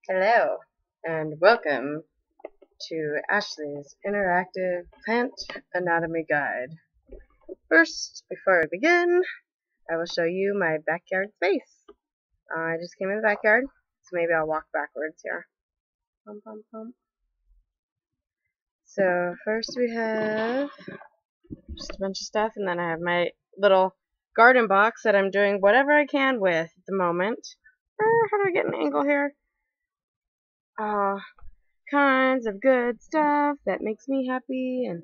Hello, and welcome to Ashley's Interactive Plant Anatomy Guide. First, before I begin, I will show you my backyard space. I just came in the backyard, so maybe I'll walk backwards here. So first we have just a bunch of stuff, and then I have my little garden box that I'm doing whatever I can with at the moment. How do I get an angle here? Kinds of good stuff that makes me happy, and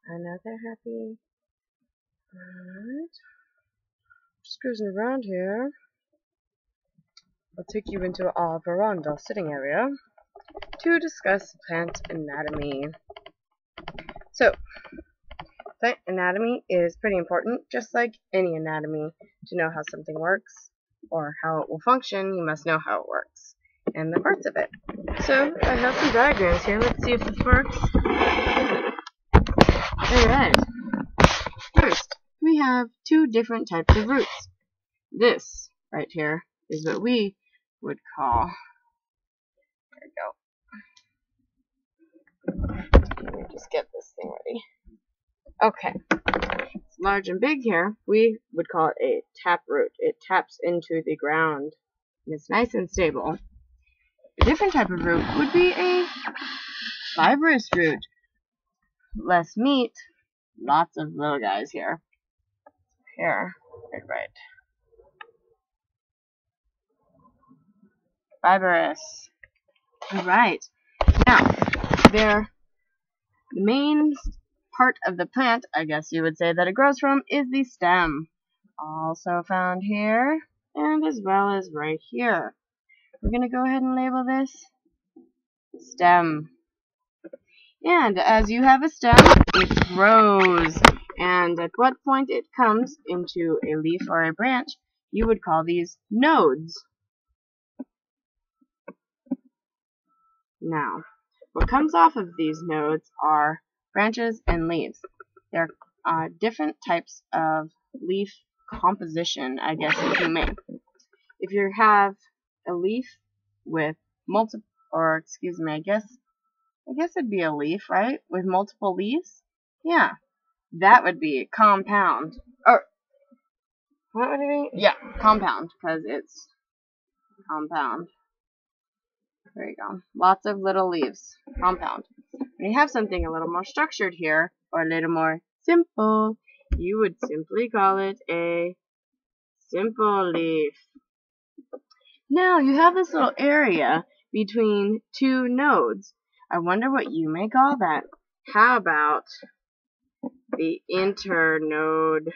I know they're happy. Alright. Just cruising around here. I'll take you into our veranda sitting area to discuss plant anatomy. So, plant anatomy is pretty important, just like any anatomy. To know how something works, or how it will function, you must know how it works, and the parts of it. So, I have some diagrams here. Let's see if this works. Alright. First, we have two different types of roots. This, right here, is what we would call, there we go. Let me just get this thing ready. Okay. It's large and big here. We would call it a tap root. It taps into the ground. And it's nice and stable. A different type of root would be a fibrous root. Less meat. Lots of little guys here. Here. Right. Fibrous. Alright. Now, the main part of the plant, I guess you would say, that it grows from is the stem. Also found here, and as well as right here. We're going to go ahead and label this stem. And as you have a stem, it grows. And at what point it comes into a leaf or a branch, you would call these nodes. Now, what comes off of these nodes are branches and leaves. They're different types of leaf composition, I guess, if you may. If you have a leaf with multiple, or excuse me, I guess it'd be a leaf, right? With multiple leaves? Yeah. That would be a compound. Or, what would it be? Yeah, compound, because it's compound. There you go. Lots of little leaves. Compound. When you have something a little more structured here, or a little more simple, you would simply call it a simple leaf. Now, you have this little area between two nodes. I wonder what you may call that. How about the internode?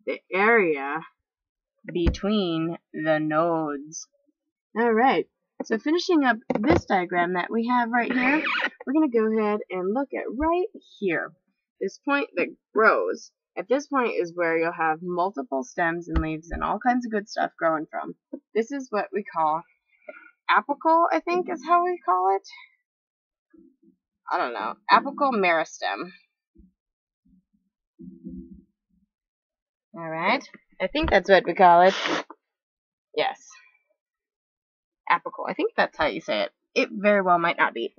The area between the nodes. Alright. So finishing up this diagram that we have right here, we're going to go ahead and look at right here. This point that grows. At this point is where you'll have multiple stems and leaves and all kinds of good stuff growing from. This is what we call apical, I think is how we call it. I don't know. Apical meristem. Alright. I think that's what we call it. Yes. Apical. I think that's how you say it. It very well might not be.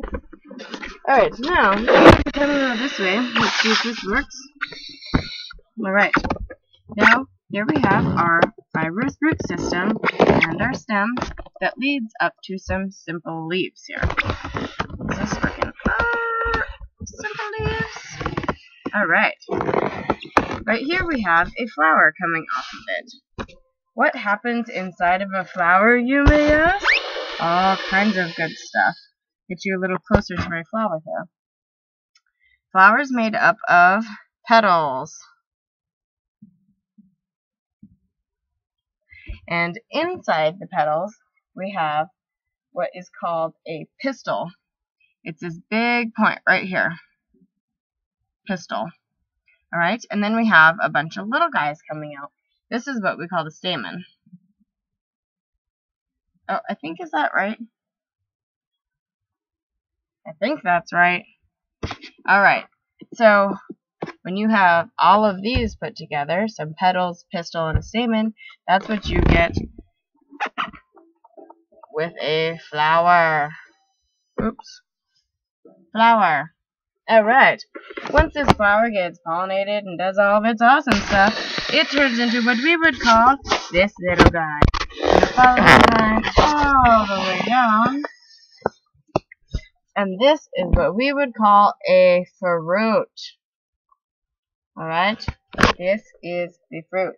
Alright, now, coming over this way. Let's see if this works. Alright. Now, here we have our fibrous root system and our stem that leads up to some simple leaves here. Is this working? Simple leaves. Alright. Right here we have a flower coming off of it. What happens inside of a flower, you may ask? All kinds of good stuff. Get you a little closer to my flower here. Flower is made up of petals. And inside the petals, we have what is called a pistil. It's this big point right here. Pistil. Alright, and then we have a bunch of little guys coming out. This is what we call the stamen. Oh, I think, is that right? I think that's right. Alright, so when you have all of these put together, some petals, pistil, and a stamen, that's what you get with a flower. Oops. Flower. Alright. Once this flower gets pollinated and does all of its awesome stuff, it turns into what we would call this little guy. And follow the line all the way down. And this is what we would call a fruit. Alright? This is the fruit.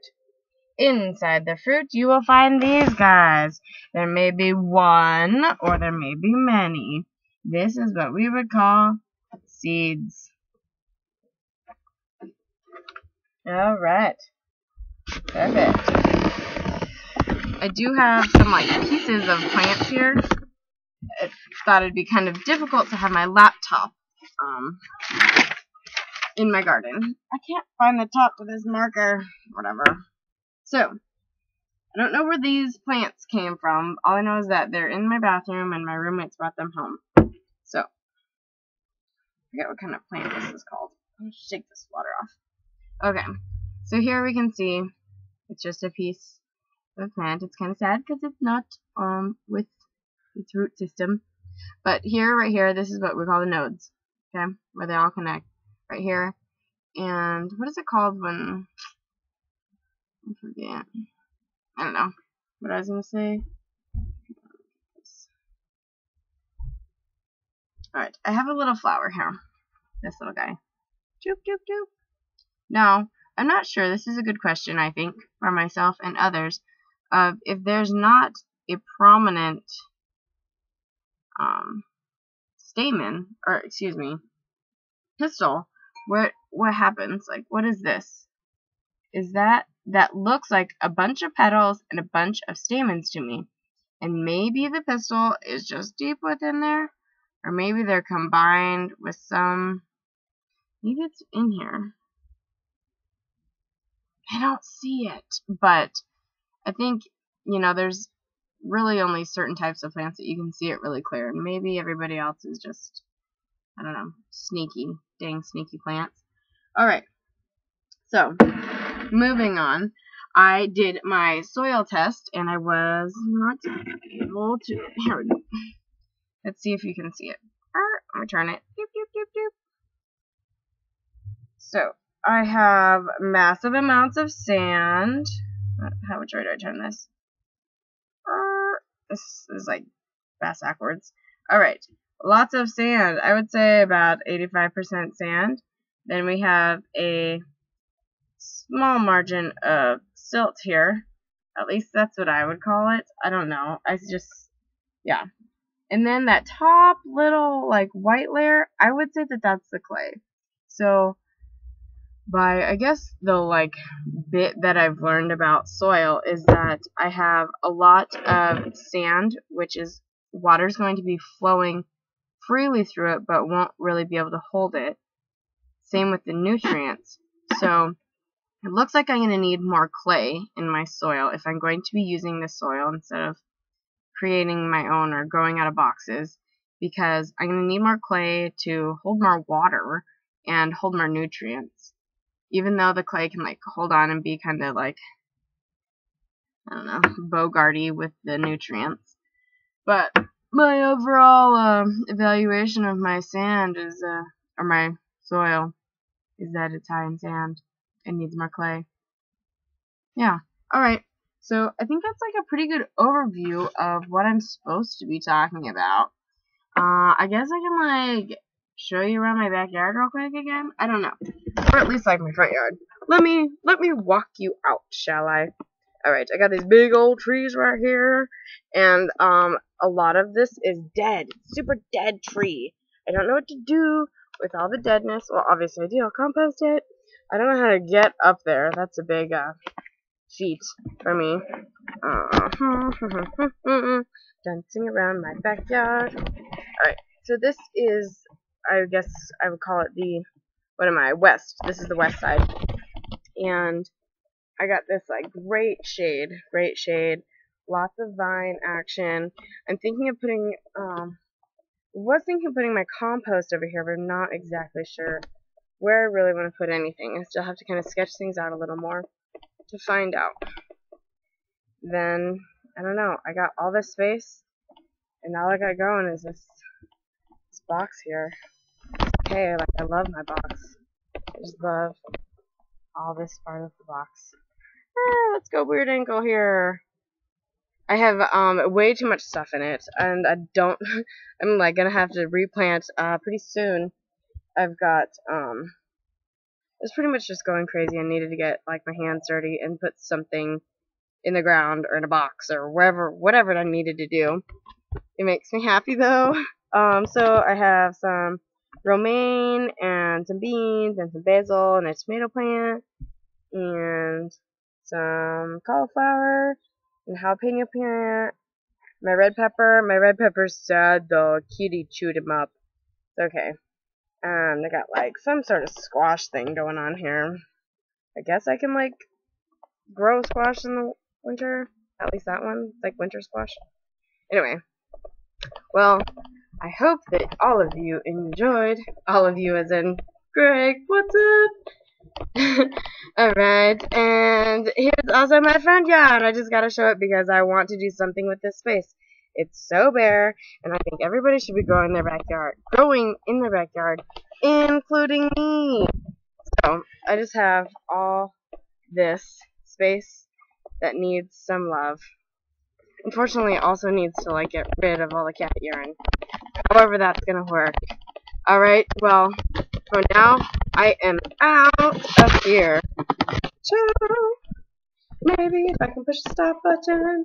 Inside the fruit, you will find these guys. There may be one, or there may be many. This is what we would call seeds. Alright. Perfect. I do have some pieces of plants here. I thought it'd be kind of difficult to have my laptop in my garden. I can't find the top to this marker. Whatever. So, I don't know where these plants came from. All I know is that they're in my bathroom and my roommates brought them home. So, I forget what kind of plant this is called. I'll shake this water off. Okay, so here we can see it's just a piece of a plant. It's kind of sad because it's not with its root system. But here, right here, this is what we call the nodes. Okay, where they all connect. Right here. And what is it called when... I forget. I don't know what I was going to say. Alright, I have a little flower here. This little guy. Doop, doop, doop. Now, I'm not sure. This is a good question, I think, for myself and others. If there's not a prominent stamen, or excuse me, pistil, what happens? Like, what is this? Is that looks like a bunch of petals and a bunch of stamens to me. And maybe the pistil is just deep within there, or maybe they're combined with some, maybe it's in here. I don't see it, but I think, there's really only certain types of plants that you can see it really clear, and maybe everybody else is just, I don't know, dang sneaky plants. Alright, so, moving on, I did my soil test, and I was not able to, here we go. Let's see if you can see it. I'm going to turn it. Doop, doop, doop, doop. So, I have massive amounts of sand. Which way do I turn this? This is like backwards. Alright, lots of sand. I would say about 85% sand. Then we have a small margin of silt here. At least that's what I would call it. I don't know. Yeah. And then that top little white layer, I would say that that's the clay. So by I guess the bit that I've learned about soil is that I have a lot of sand, which is water's going to be flowing freely through it but won't really be able to hold it. Same with the nutrients. So it looks like I'm going to need more clay in my soil if I'm going to be using this soil instead of creating my own or growing out of boxes, because I'm going to need more clay to hold more water and hold more nutrients. Even though the clay can hold on and be kind of I don't know, bogarty with the nutrients. But my overall evaluation of my sand is, or my soil, is that it's high in sand and needs more clay. Yeah. Alright. So I think that's a pretty good overview of what I'm supposed to be talking about. I guess I can show you around my backyard real quick again. I don't know. Or at least my front yard. Let me walk you out, shall I? Alright, I got these big old trees right here, and a lot of this is dead. Super dead tree. I don't know what to do with all the deadness. Well, obviously I do. I'll compost it. I don't know how to get up there. That's a big feat for me. Dancing around my backyard. Alright, so this is, I guess I would call it west. This is the west side. And I got this great shade, lots of vine action. I'm thinking of putting, putting my compost over here, but I'm not exactly sure where I really want to put anything. I still have to kind of sketch things out a little more to find out. Then, I don't know, I got all this space, And all I got going is this box here. Okay, like I love my box. I just love all this part of the box. Let's go weird ankle here. I have way too much stuff in it, and I'm like gonna have to replant pretty soon. I've got it's pretty much just going crazy. I needed to get like my hands dirty and put something in the ground or in a box or whatever I needed to do. It makes me happy though. So I have some romaine and some beans and some basil and a tomato plant and some cauliflower and jalapeno plant. My red pepper's sad though. Kitty chewed him up. It's okay. I got like some sort of squash thing going on here. I guess I can like grow squash in the winter. At least that one. It's like winter squash. Anyway. Well, I hope that all of you enjoyed. All of you as in Greg, what's up? Alright, and here's also my front yard. I just gotta show it because I want to do something with this space. It's so bare, and I think everybody should be growing in their backyard, including me. So, I just have all this space that needs some love. Unfortunately, it also needs to like get rid of all the cat urine. However that's gonna work. Alright, well, for now, I am out of here. Ciao! Maybe if I can push the stop button.